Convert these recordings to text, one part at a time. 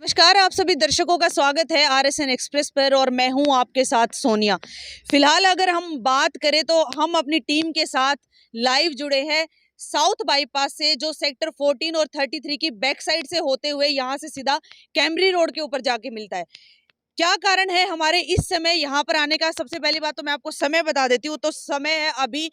नमस्कार, आप सभी दर्शकों का स्वागत है आरएसएन एक्सप्रेस पर और मैं हूं आपके साथ सोनिया। फिलहाल अगर हम बात करें तो हम अपनी टीम के साथ लाइव जुड़े हैं साउथ बाईपास से, जो सेक्टर 14 और 33 की बैक साइड से होते हुए यहां से सीधा कैमरी रोड के ऊपर जाके मिलता है। क्या कारण है हमारे इस समय यहाँ पर आने का? सबसे पहली बात तो मैं आपको समय बता देती हूँ। तो समय है अभी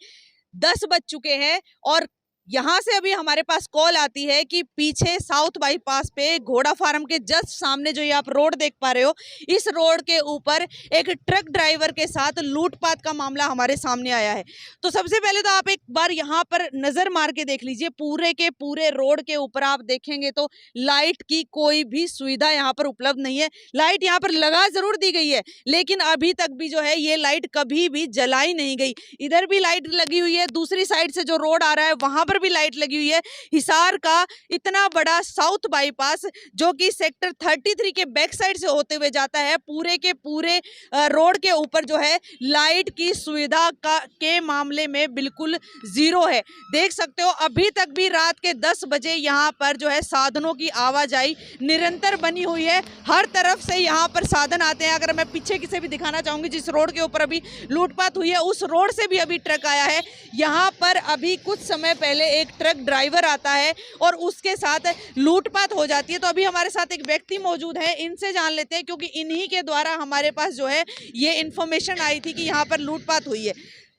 10 बज चुके हैं और यहाँ से अभी हमारे पास कॉल आती है कि पीछे साउथ बाईपास पे घोड़ा फार्म के जस्ट सामने जो ये आप रोड देख पा रहे हो, इस रोड के ऊपर एक ट्रक ड्राइवर के साथ लूटपाट का मामला हमारे सामने आया है। तो सबसे पहले तो आप एक बार यहाँ पर नजर मार के देख लीजिए। पूरे के पूरे रोड के ऊपर आप देखेंगे तो लाइट की कोई भी सुविधा यहाँ पर उपलब्ध नहीं है। लाइट यहाँ पर लगा जरूर दी गई है, लेकिन अभी तक भी जो है ये लाइट कभी भी जलाई नहीं गई। इधर भी लाइट लगी हुई है, दूसरी साइड से जो रोड आ रहा है वहां पर भी लाइट लगी हुई है। हिसार का इतना बड़ा साउथ बाईपास जो कि सेक्टर 33 के बैक साइड से होते हुए जाता है, पूरे के पूरे रोड के ऊपर जो है लाइट की सुविधा के मामले में बिल्कुल जीरो है। देख सकते हो अभी तक भी रात के 10 बजे यहाँ पर जो है साधनों की आवाजाही निरंतर बनी हुई है। हर तरफ से यहाँ पर साधन आते हैं। अगर मैं पीछे किसे भी दिखाना चाहूंगी, जिस रोड के ऊपर अभी लूटपाट हुई है उस रोड से भी अभी ट्रक आया है। यहाँ पर अभी कुछ समय पहले एक ट्रक ड्राइवर आता है और उसके साथ लूटपाट हो जाती है। तो अभी हमारे साथ एक व्यक्ति मौजूद है, इनसे जान लेते हैं, क्योंकि इन्हीं के द्वारा हमारे पास जो है ये इन्फॉर्मेशन आई थी कि यहाँ पर लूटपाट हुई है।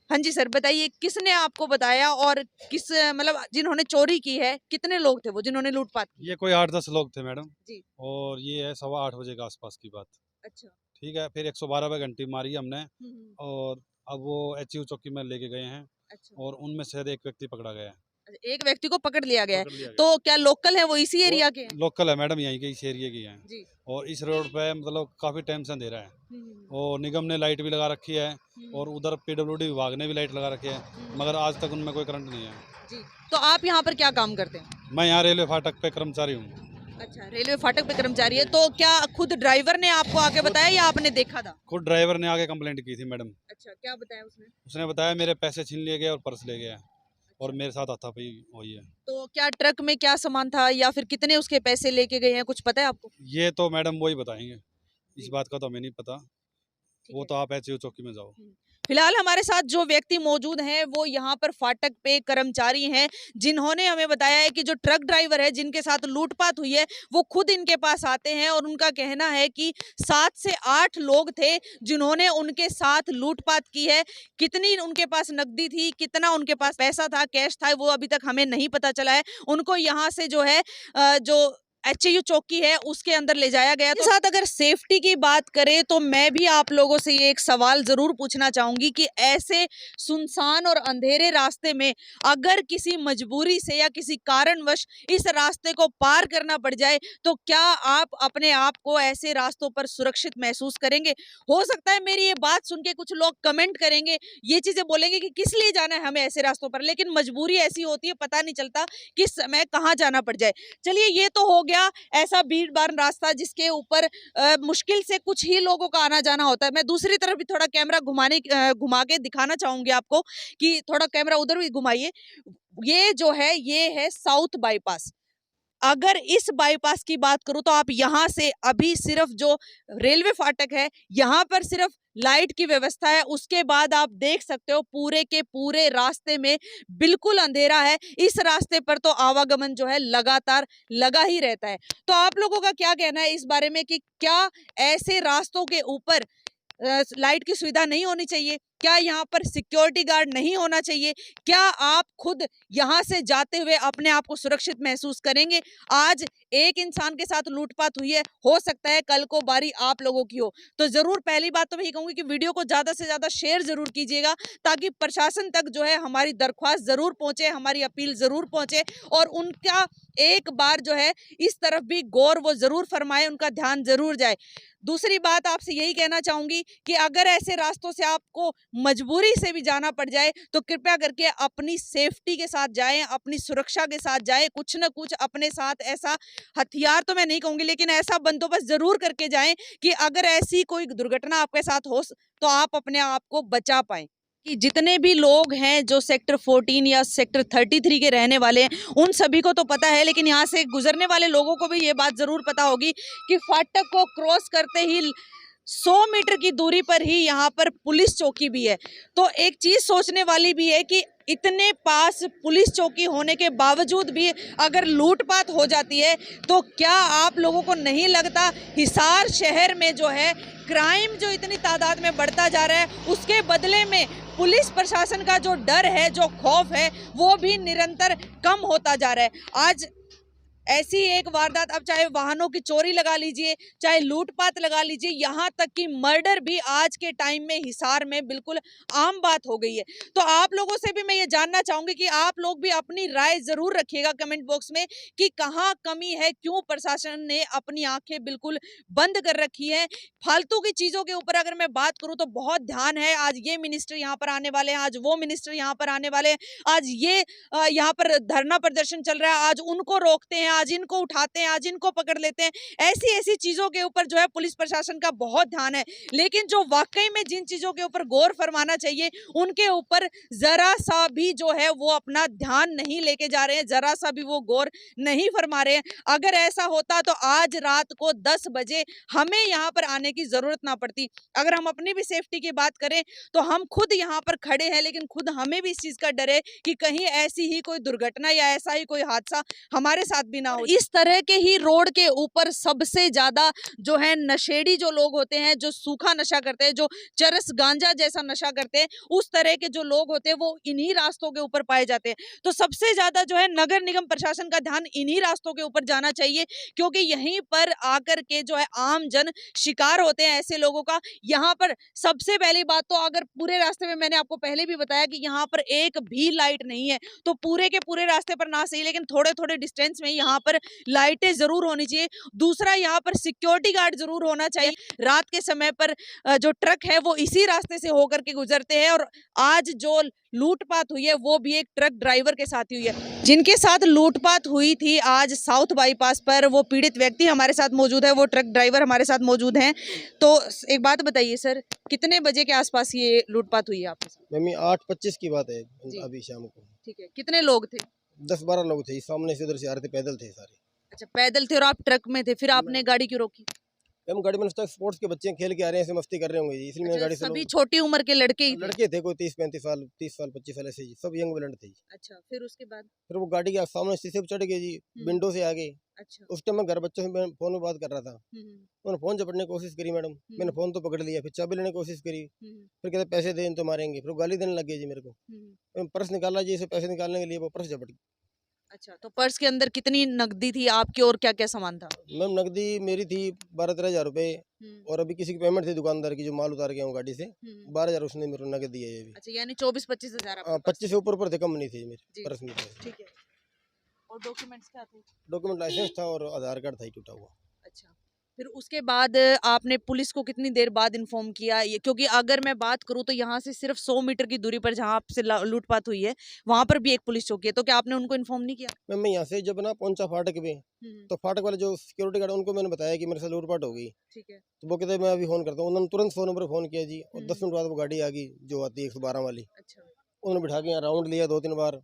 हाँ जी सर, बताइए किसने आपको बताया और किस मतलब जिन्होंने चोरी की है, कितने लोग थे वो जिन्होंने लूटपाट की? ये कोई 8-10 लोग थे मैडम जी। और ये है 8:15 बजे के आसपास की बात। अच्छा। ठीक है, फिर 112 पे घंटी मारी हमने हम्म। और अब वो एचयू चौकी में लेके गए हैं अच्छा। और उनमें से एक व्यक्ति पकड़ा गया है। अच्छा, एक व्यक्ति को पकड़ लिया गया है। पकड़ लिया गया। तो क्या लोकल है वो, इसी वो एरिया के हैं? लोकल है मैडम, यहीं के इस एरिया की है। जी। और इस रोड पे मतलब काफ़ी टाइम से अंधेरा है हम्म। और निगम ने लाइट भी लगा रखी है हम्म। और उधर पीडब्ल्यूडी विभाग ने भी लाइट लगा रखी है, मगर आज तक उनमें कोई करंट नहीं है। जी। तो आप यहाँ पर क्या काम करते हैं? मैं यहाँ रेलवे फाटक पे कर्मचारी हूँ। अच्छा, रेलवे फाटक पे कर्मचारी है। तो क्या खुद ड्राइवर ने आपको आके बताया या आपने देखा था? खुद ड्राइवर ने आगे कंप्लेंट की थी मैडम। अच्छा, क्या बताया उसने? उसने बताया मेरे पैसे छीन लिए गए और पर्स ले गया और मेरे साथ हाथापाई हुई है। तो क्या ट्रक में क्या सामान था या फिर कितने उसके पैसे लेके गए हैं, कुछ पता है आपको? ये तो मैडम वही बताएंगे, इस जी। बात का तो हमें नहीं पता। ठीक वो है। तो आप एचयू चौकी में जाओ। फिलहाल हमारे साथ जो व्यक्ति मौजूद हैं वो यहाँ पर फाटक पे कर्मचारी हैं, जिन्होंने हमें बताया है कि जो ट्रक ड्राइवर है जिनके साथ लूटपाट हुई है वो खुद इनके पास आते हैं और उनका कहना है कि 7 से 8 लोग थे जिन्होंने उनके साथ लूटपाट की है। कितनी उनके पास नकदी थी, कितना उनके पास पैसा था, कैश था, वो अभी तक हमें नहीं पता चला है। उनको यहाँ से जो है जो एचयू चौकी है उसके अंदर ले जाया गया। तो साथ अगर सेफ्टी की बात करें तो मैं भी आप लोगों से ये एक सवाल जरूर पूछना चाहूंगी कि ऐसे सुनसान और अंधेरे रास्ते में अगर किसी मजबूरी से या किसी कारणवश इस रास्ते को पार करना पड़ जाए तो क्या आप अपने आप को ऐसे रास्तों पर सुरक्षित महसूस करेंगे? हो सकता है मेरी ये बात सुन के कुछ लोग कमेंट करेंगे, ये चीजें बोलेंगे कि किस लिए जाना है हमें ऐसे रास्तों पर, लेकिन मजबूरी ऐसी होती है, पता नहीं चलता किस समय कहाँ जाना पड़ जाए। चलिए, ये तो हो गया ऐसा भीड़ भाड़ रास्ता जिसके ऊपर मुश्किल से कुछ ही लोगों का आना जाना होता है। मैं दूसरी तरफ भी थोड़ा कैमरा घुमा के दिखाना चाहूंगी आपको कि थोड़ा कैमरा उधर भी घुमाइए। ये जो है ये है साउथ बाईपास। अगर इस बाईपास की बात करूं तो आप यहां से अभी सिर्फ जो रेलवे फाटक है यहां पर सिर्फ लाइट की व्यवस्था है, उसके बाद आप देख सकते हो पूरे के पूरे रास्ते में बिल्कुल अंधेरा है। इस रास्ते पर तो आवागमन जो है लगातार लगा ही रहता है। तो आप लोगों का क्या कहना है इस बारे में कि क्या ऐसे रास्तों के ऊपर लाइट की सुविधा नहीं होनी चाहिए? क्या यहाँ पर सिक्योरिटी गार्ड नहीं होना चाहिए? क्या आप खुद यहाँ से जाते हुए अपने आप को सुरक्षित महसूस करेंगे? आज एक इंसान के साथ लूटपाट हुई है, हो सकता है कल को बारी आप लोगों की हो। तो जरूर पहली बात तो मैं ये कहूंगी कि वीडियो को ज्यादा से ज्यादा शेयर जरूर कीजिएगा, ताकि प्रशासन तक जो है हमारी दरख्वास्त जरूर पहुंचे, हमारी अपील जरूर पहुंचे और उनका एक बार जो है इस तरफ भी गौर वो जरूर फरमाए, उनका ध्यान जरूर जाए। दूसरी बात आपसे यही कहना चाहूंगी कि अगर ऐसे रास्तों से आपको मजबूरी से भी जाना पड़ जाए तो कृपया करके अपनी सेफ्टी के साथ जाएं, अपनी सुरक्षा के साथ जाएं। कुछ न कुछ अपने साथ ऐसा हथियार तो मैं नहीं कहूंगी, लेकिन ऐसा बंदोबस्त जरूर करके जाएं कि अगर ऐसी कोई दुर्घटना आपके साथ हो तो आप अपने आप को बचा पाएं। कि जितने भी लोग हैं जो सेक्टर 14 या सेक्टर 33 के रहने वाले हैं उन सभी को तो पता है, लेकिन यहाँ से गुजरने वाले लोगों को भी ये बात जरूर पता होगी कि फाटक को क्रॉस करते ही 100 मीटर की दूरी पर ही यहाँ पर पुलिस चौकी भी है। तो एक चीज सोचने वाली भी है कि इतने पास पुलिस चौकी होने के बावजूद भी अगर लूटपाट हो जाती है तो क्या आप लोगों को नहीं लगता हिसार शहर में जो है क्राइम जो इतनी तादाद में बढ़ता जा रहा है उसके बदले में पुलिस प्रशासन का जो डर है, जो खौफ है, वो भी निरंतर कम होता जा रहा है। आज ऐसी एक वारदात, अब चाहे वाहनों की चोरी लगा लीजिए, चाहे लूटपाट लगा लीजिए, यहाँ तक कि मर्डर भी आज के टाइम में हिसार में बिल्कुल आम बात हो गई है। तो आप लोगों से भी मैं ये जानना चाहूंगी कि आप लोग भी अपनी राय जरूर रखिएगा कमेंट बॉक्स में कि कहाँ कमी है, क्यों प्रशासन ने अपनी आंखें बिल्कुल बंद कर रखी है। फालतू की चीजों के ऊपर अगर मैं बात करूं तो बहुत ध्यान है, आज ये मिनिस्टर यहाँ पर आने वाले हैं, आज वो मिनिस्टर यहाँ पर आने वाले हैं, आज ये यहाँ पर धरना प्रदर्शन चल रहा है, आज उनको रोकते हैं, आज इनको उठाते हैं, आज इनको पकड़ लेते हैं। ऐसी ऐसी चीजों के ऊपर जो है पुलिस प्रशासन का बहुत ध्यान है, लेकिन जो वाकई में जिन चीजों के ऊपर गौर फरमाना चाहिए उनके ऊपर जरा सा भी जो है वो अपना ध्यान नहीं लेके जा रहे हैं, जरा सा भी वो गौर नहीं फरमा रहे हैं। अगर ऐसा होता तो आज रात को 10 बजे हमें यहाँ पर आने की जरूरत ना पड़ती। अगर हम अपनी भी सेफ्टी की बात करें तो हम खुद यहाँ पर खड़े हैं, लेकिन खुद हमें भी इस चीज का डर है कि कहीं ऐसी ही कोई दुर्घटना या ऐसा ही कोई हादसा हमारे साथ भी ना हो। इस तरह के ही रोड के ऊपर सबसे ज्यादा जो है नशेड़ी जो लोग होते हैं, जो सूखा नशा करते हैं, जो चरस गांजा जैसा नशा करते हैं, उस तरह के जो लोग होते हैं वो इन्हीं रास्तों के ऊपर पाए जाते हैं। तो सबसे ज्यादा जो है नगर निगम प्रशासन का ध्यान इन्हीं रास्तों के ऊपर जाना चाहिए, क्योंकि यहीं पर आकर के जो है आम जन शिकार होते हैं ऐसे लोगों का। यहाँ पर सबसे पहली बात तो अगर पूरे रास्ते में, मैंने आपको पहले भी बताया कि यहाँ पर एक भी लाइट नहीं है, तो पूरे के पूरे रास्ते पर ना सही लेकिन थोड़े थोड़े डिस्टेंस में यहाँ पर लाइटें जरूर होनी चाहिए। दूसरा, यहाँ पर सिक्योरिटी गार्ड जरूर होना चाहिए। रात के समय पर जो ट्रक है वो इसी रास्ते से होकर के गुजरते हैं, और आज जो लूटपाट हुई है वो भी एक ट्रक ड्राइवर के साथ ही हुई है। जिनके साथ लूटपाट हुई थी आज साउथ बाईपास पर, वो पीड़ित व्यक्ति हमारे साथ मौजूद है, वो ट्रक ड्राइवर हमारे साथ मौजूद हैं। तो एक बात बताइए सर, कितने बजे के आसपास ये लूटपाट हुई है आपके साथ? मम्मी 8:25 की बात है अभी शाम को। ठीक है, कितने लोग थे? 10-12 लोग थे, सामने से उधर से आ रहे थे, पैदल थे सारे। अच्छा, पैदल थे और आप ट्रक में थे, फिर आपने गाड़ी क्यों रोकी? हम गाड़ी में स्पोर्ट्स के बच्चे खेल के आ रहे हैं, ऐसे मस्ती कर रहे होंगे जी, इसलिए मैंने गाड़ी से सभी छोटी उम्र के लड़के ही थे? लड़के थे, कोई 30-35 साल, 30 साल 25 साल ऐसे जी, सब यंग ब्लड थे जी। अच्छा, फिर उसके बाद? फिर वो गाड़ी के सामने शीशे पे चढ़ गए जी, विंडो से आ गए। अच्छा। उस टाइम मैं घर बच्चों से फोन में बात कर रहा था, उन्होंने फोन झपटने की कोशिश करी मैडम, मैंने फोन तो पकड़ लिया, फिर चाबी लेने की कोशिश करी, फिर कहते पैसे दे तो मारेंगे, फिर गाली देने लग गए जी मेरे को। मैं पर्स निकाला जी, इसे पैसे निकालने के लिए वो पर्स झपट गई। अच्छा, तो पर्स के अंदर कितनी नकदी थी आपकी और क्या क्या सामान था? मैम नकदी मेरी थी 12-13 हज़ार रुपए, और अभी किसी की पेमेंट थी दुकानदार की जो माल उतार गया हूँ गाड़ी से, 12 हज़ार उसने मेरे को नकद दिया है अभी। अच्छा, यानी 24-25 हजार? 25 से ऊपर थे, कम नहीं थे मेरे पर्स में। ठीक है, और डॉक्यूमेंट्स क्या थे? डॉक्यूमेंट लाइसेंस था और आधार कार्ड था ही टूटा हुआ। अच्छा, फिर उसके बाद आपने पुलिस को कितनी देर बाद इन्फॉर्म किया? ये क्योंकि अगर मैं बात करूं तो यहाँ से सिर्फ 100 मीटर की दूरी पर जहाँ आपसे लूटपाट हुई है वहां पर भी एक पुलिस चौकी है, तो क्या आपने उनको इन्फॉर्म नहीं किया? मैं यहाँ से जब ना पहुंचा फाटक पे, तो फाटक वाले जो सिक्योरिटी गार्ड उनको मैंने बताया कि मेरे साथ लूटपाट हो गई। ठीक है। तो वो कहते मैं अभी फोन करता हूँ, उन्होंने तुरंत 100 नंबर फोन किया जी, और 10 मिनट बाद वो गाड़ी आ गई जो आती है 112 वाली। अच्छा। उन्होंने बिठा के यहाँ राउंड लिया 2-3 बार,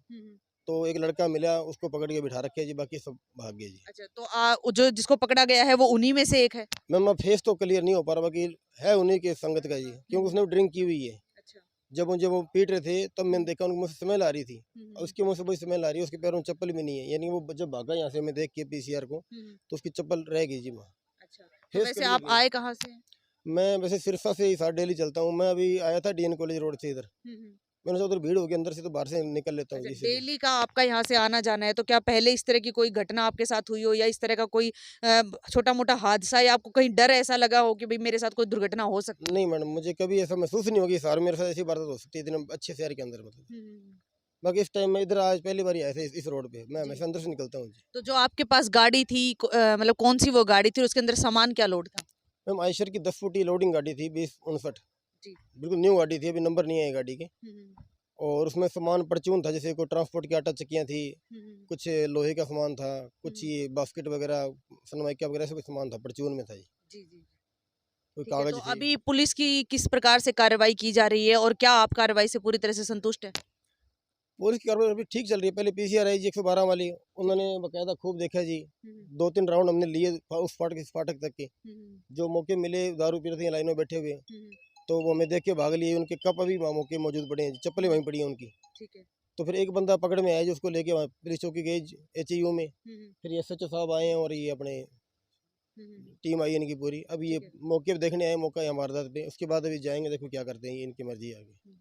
तो एक लड़का मिला, उसको पकड़ के बिठा रखे जी, बाकी सब भाग गए जी। अच्छा, तो जो जिसको पकड़ा गया है वो उन्हीं में से एक है? मैम फेस तो क्लियर नहीं हो पा रहा, बाकी है उन्हीं के संगत का जी, क्योंकि उसने ड्रिंक की हुई है। अच्छा। जब वो पीट रहे थे तब मैंने देखा उनके मुँह से स्मेल आ रही थी, और उसके मुँह से वही स्मेल आ रही है, उसके पैरों में चप्पल भी नहीं है, यानी वो जब भागा यहाँ से मैं देख के पीसीआर को, तो उसकी चप्पल रह गई जी वहाँ। अच्छा, तो वैसे आप आए कहाँ से? मैं वैसे सिरसा से ही साथ डेली चलता हूँ, मैं अभी आया था डीएन कॉलेज रोड से इधर, मैंने सोचा उधर भीड़ होगी अंदर से, तो बाहर से निकल लेता हूँ। अच्छा, डेली का आपका यहाँ से आना जाना है, तो क्या पहले इस तरह की कोई घटना आपके साथ हुई हो, या इस तरह का कोई छोटा मोटा हादसा, या आपको कहीं डर ऐसा लगा हो कि भाई मेरे साथ कोई दुर्घटना हो सकती है? नहीं मैडम, मुझे कभी ऐसा महसूस नहीं होगी सार मेरे साथ ऐसी वारदात हो सकती है इतने अच्छे शहर के अंदर, मतलब। बाकी इस टाइम में इधर आज पहली बार आया था इस रोड पे, मैं हमेशा अंदर से निकलता हूँ। तो जो आपके पास गाड़ी थी, मतलब कौन सी वो गाड़ी थी, उसके अंदर सामान क्या लोड था? मैम आयशर की 10 फुटी लोडिंग गाड़ी थी, 2059 जी। बिल्कुल न्यू गाड़ी थी, अभी नंबर नहीं है गाड़ी के। और उसमें सामान परचून था, जैसे कोई ट्रांसपोर्ट की आटा चक्कियाँ थी, कुछ लोहे का सामान था, कुछ ये बास्केट वगैरह सनमाइका वगैरह सब सामान था, परचून में था जी। कोई ठीक है, कागज तो थे। अभी पुलिस की किस प्रकार से कार्रवाई की जा रही है और क्या आप कार्रवाई से पूरी तरह से संतुष्ट है? पुलिस की कार्रवाई अभी ठीक चल रही है। पहले पीसीआर आई जी 112 वाली, उन्होंने बकायदा खूब देखा जी। 2-3 राउंड हमने लिए उस फाटक से इस फाटक तक के। जो मौके मिले दारू पी रहे थे लाइनों में बैठे हुए, तो वो हमें देख के भाग लिए। उनके कप अभी वहाँ मौके मौजूद पड़े हैं, चप्पलें वहीं पड़ी हैं उनकी। ठीक है। तो फिर एक बंदा पकड़ में आया जो उसको लेके वहाँ पुलिस चौकी गए एचयू में। फिर ये एसएचओ साहब आए हैं और ये अपने टीम आई है इनकी पूरी। अब ये ठीक है। मौके पे देखने आए, मौका है वारदात पे। उसके बाद अभी जाएंगे, देखो क्या करते हैं, ये इनकी मर्जी है आगे।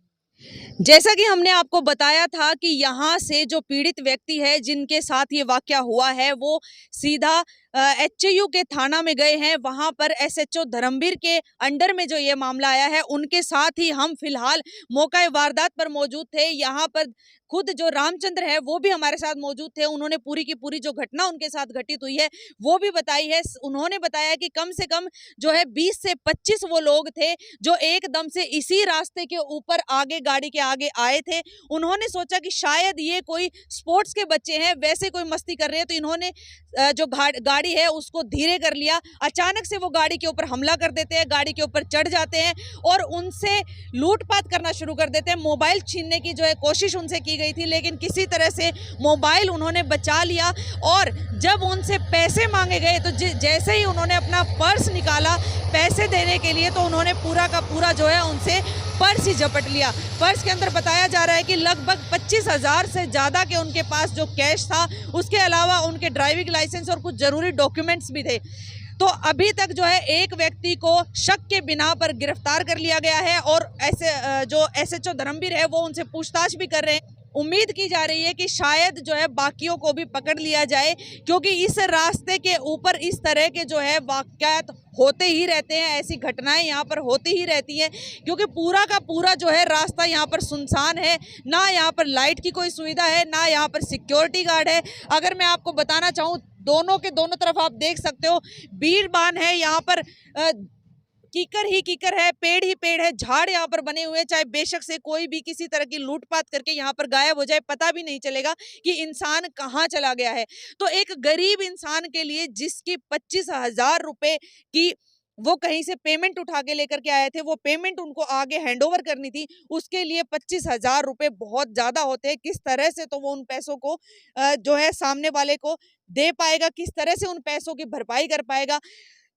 जैसा कि हमने आपको बताया था कि यहाँ से जो पीड़ित व्यक्ति है जिनके साथ ये वाकया हुआ है वो सीधा एचयू के थाना में गए हैं। वहां पर एसएचओ धर्मवीर के अंडर में जो ये मामला आया है उनके साथ ही हम फिलहाल मौका वारदात पर मौजूद थे। यहाँ पर खुद जो रामचंद्र है वो भी हमारे साथ मौजूद थे। उन्होंने पूरी की पूरी जो घटना उनके साथ घटित हुई है वो भी बताई है। उन्होंने बताया कि कम से कम जो है 20 से 25 वो लोग थे जो एकदम से इसी रास्ते के ऊपर आगे गाड़ी के आगे आए थे। उन्होंने सोचा कि शायद ये कोई स्पोर्ट्स के बच्चे हैं, वैसे कोई मस्ती कर रहे हैं, तो इन्होंने जो गाड़ी है उसको धीरे कर लिया। अचानक से वो गाड़ी के ऊपर हमला कर देते हैं, गाड़ी के ऊपर चढ़ जाते हैं और उनसे लूटपाट करना शुरू कर देते हैं। मोबाइल छीनने की जो है कोशिश उनसे की गई थी, लेकिन किसी तरह से मोबाइल उन्होंने बचा लिया। और जब उनसे पैसे मांगे गए तो जैसे ही उन्होंने अपना पर्स निकाला पैसे देने के लिए, तो उन्होंने पूरा का पूरा जो है उनसे पर्स ही झपट लिया। पर्स के अंदर बताया जा रहा है कि लगभग 25,000 से ज़्यादा के उनके पास जो कैश था, उसके अलावा उनके ड्राइविंग लाइसेंस और कुछ ज़रूरी डॉक्यूमेंट्स भी थे। तो अभी तक जो है एक व्यक्ति को शक के बिना पर गिरफ्तार कर लिया गया है और ऐसे जो एसएचओ धर्मवीर है वो उनसे पूछताछ भी कर रहे हैं। उम्मीद की जा रही है कि शायद जो है बाकियों को भी पकड़ लिया जाए, क्योंकि इस रास्ते के ऊपर इस तरह के जो है वाकयात होते ही रहते हैं, ऐसी घटनाएं यहाँ पर होती ही रहती हैं। क्योंकि पूरा का पूरा जो है रास्ता यहाँ पर सुनसान है, ना यहाँ पर लाइट की कोई सुविधा है, ना यहाँ पर सिक्योरिटी गार्ड है। अगर मैं आपको बताना चाहूँ, दोनों के दोनों तरफ आप देख सकते हो बीड़बान है, यहाँ पर कीकर ही कीकर है, पेड़ ही पेड़ है, झाड़ यहाँ पर बने हुए हैं। चाहे बेशक से कोई भी किसी तरह की लूटपाट करके यहाँ पर गायब हो जाए, पता भी नहीं चलेगा कि इंसान कहाँ चला गया है। तो एक गरीब इंसान के लिए जिसकी 25,000 रुपए की वो कहीं से पेमेंट उठा के लेकर के आए थे, वो पेमेंट उनको आगे हैंडओवर करनी थी, उसके लिए 25,000 रुपए बहुत ज्यादा होते हैं। किस तरह से तो वो उन पैसों को जो है सामने वाले को दे पाएगा, किस तरह से उन पैसों की भरपाई कर पाएगा।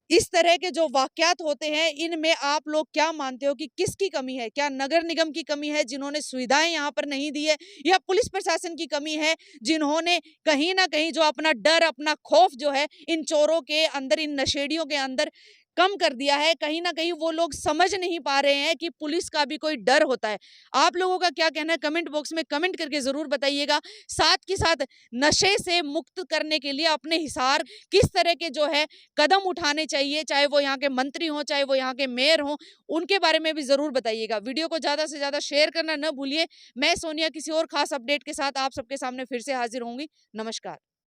इस तरह के जो वाकयात होते हैं, इनमें आप लोग क्या मानते हो कि किसकी कमी है? क्या नगर निगम की कमी है जिन्होंने सुविधाएं यहाँ पर नहीं दी है, या पुलिस प्रशासन की कमी है जिन्होंने कहीं ना कहीं जो अपना डर, अपना खौफ जो है इन चोरों के अंदर, इन नशेड़ियों के अंदर कम कर दिया है? कहीं ना कहीं वो लोग समझ नहीं पा रहे हैं कि पुलिस का भी कोई डर होता है। आप लोगों का क्या कहना है कमेंट बॉक्स में कमेंट करके जरूर बताइएगा। साथ के साथ नशे से मुक्त करने के लिए अपने हिसार किस तरह के जो है कदम उठाने चाहिए, चाहे वो यहाँ के मंत्री हों, चाहे वो यहाँ के मेयर हों, उनके बारे में भी जरूर बताइएगा। वीडियो को ज्यादा से ज्यादा शेयर करना न भूलिए। मैं सोनिया किसी और खास अपडेट के साथ आप सबके सामने फिर से हाजिर होंगी। नमस्कार।